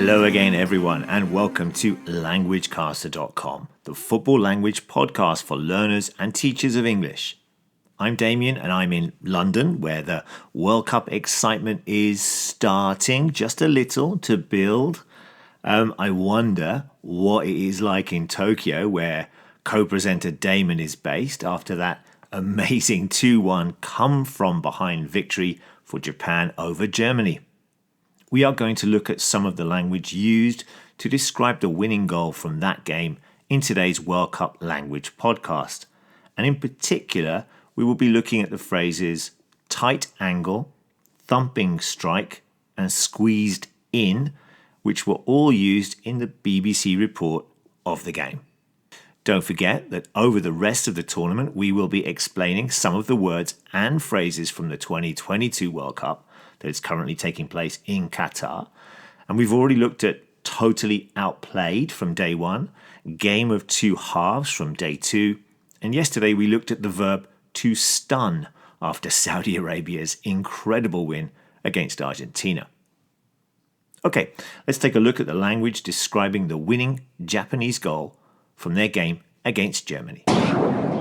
Hello again, everyone, and welcome to LanguageCaster.com, the football language podcast for learners and teachers of English. I'm Damien, and I'm in London, where the World Cup excitement is starting just a little to build. I wonder what it is like in Tokyo, where co-presenter Damon is based after that amazing 2-1 come-from-behind victory for Japan over Germany. We are going to look at some of the language used to describe the winning goal from that game in today's World Cup language podcast. And in particular, we will be looking at the phrases tight angle, thumping strike, and squeezed in, which were all used in the BBC report of the game. Don't forget that over the rest of the tournament, we will be explaining some of the words and phrases from the 2022 World Cup that is currently taking place in Qatar. And we've already looked at totally outplayed from day one, game of two halves from day two, and yesterday we looked at the verb to stun after Saudi Arabia's incredible win against Argentina. Okay, let's take a look at the language describing the winning Japanese goal from their game against Germany.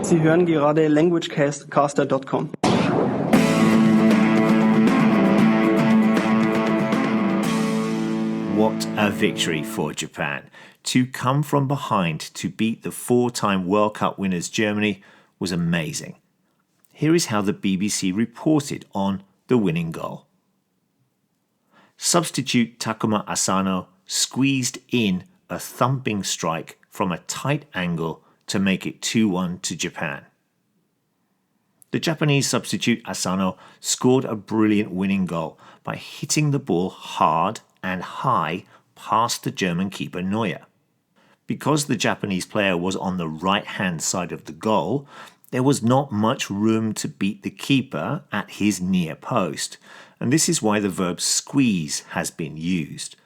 Sie hören gerade LanguageCaster.com. What a victory for Japan. To come from behind to beat the four-time World Cup winners Germany was amazing. Here is how the BBC reported on the winning goal. Substitute Takuma Asano squeezed in a thumping strike from a tight angle to make it 2-1 to Japan. The Japanese substitute Asano scored a brilliant winning goal by hitting the ball hard and high past the German keeper Neuer. Because the Japanese player was on the right-hand side of the goal, there was not much room to beat the keeper at his near post, and this is why the verb squeeze has been used.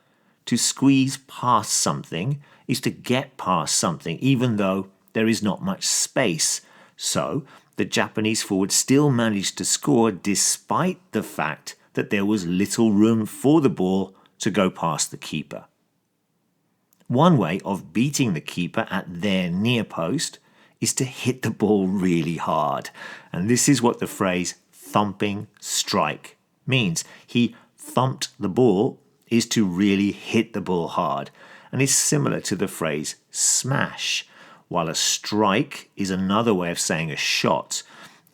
To squeeze past something is to get past something, even though there is not much space. So, the Japanese forward still managed to score despite the fact that there was little room for the ball to go past the keeper. One way of beating the keeper at their near post is to hit the ball really hard. And this is what the phrase thumping strike means. He thumped the ball is to really hit the ball hard, and is similar to the phrase smash, while a strike is another way of saying a shot,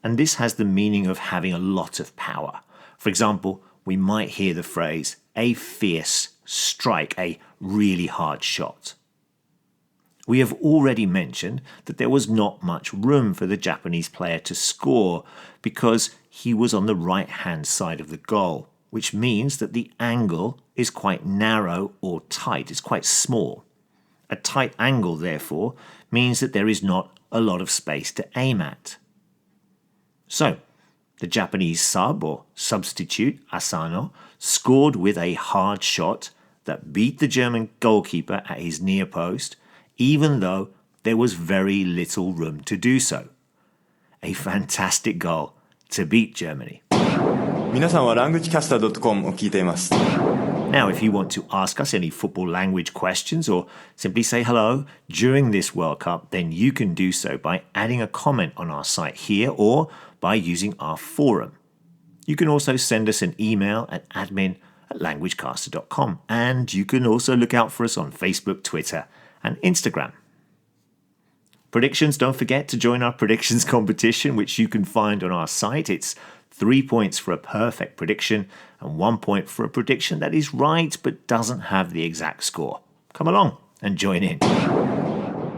and this has the meaning of having a lot of power. For example, we might hear the phrase a fierce strike, a really hard shot. We have already mentioned that there was not much room for the Japanese player to score because he was on the right-hand side of the goal, which means that the angle is quite narrow or tight. It's quite small. A tight angle, therefore, means that there is not a lot of space to aim at. So, the Japanese sub or substitute, Asano, scored with a hard shot that beat the German goalkeeper at his near post, even though there was very little room to do so. A fantastic goal to beat Germany. 皆さんは LanguageCaster.com を聞いています。 Now, if you want to ask us any football language questions or simply say hello during this World Cup, then you can do so by adding a comment on our site here or by using our forum. You can also send us an email at admin@languagecaster.com, and you can also look out for us on Facebook, Twitter, and Instagram. Predictions, don't forget to join our predictions competition, which you can find on our site. It's 3 points for a perfect prediction and 1 point for a prediction that is right but doesn't have the exact score. Come along and join in.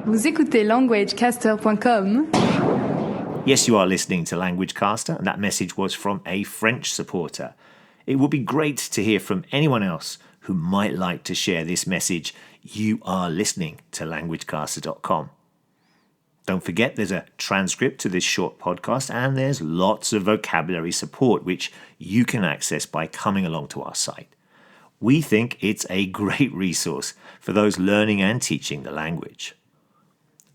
Vous écoutez LanguageCaster.com. Yes, you are listening to LanguageCaster, and that message was from a French supporter. It would be great to hear from anyone else who might like to share this message. You are listening to LanguageCaster.com. Don't forget there's a transcript to this short podcast, and there's lots of vocabulary support which you can access by coming along to our site. We think it's a great resource for those learning and teaching the language.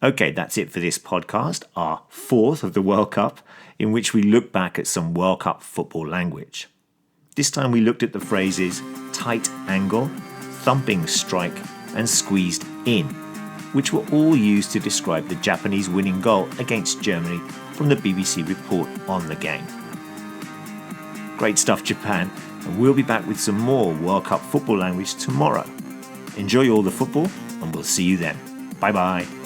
Okay, that's it for this podcast, our fourth of the World Cup, in which we look back at some World Cup football language. This time we looked at the phrases tight angle, thumping strike, and squeezed in, which were all used to describe the Japanese winning goal against Germany from the BBC report on the game. Great stuff, Japan, and we'll be back with some more World Cup football language tomorrow. Enjoy all the football, and we'll see you then. Bye bye.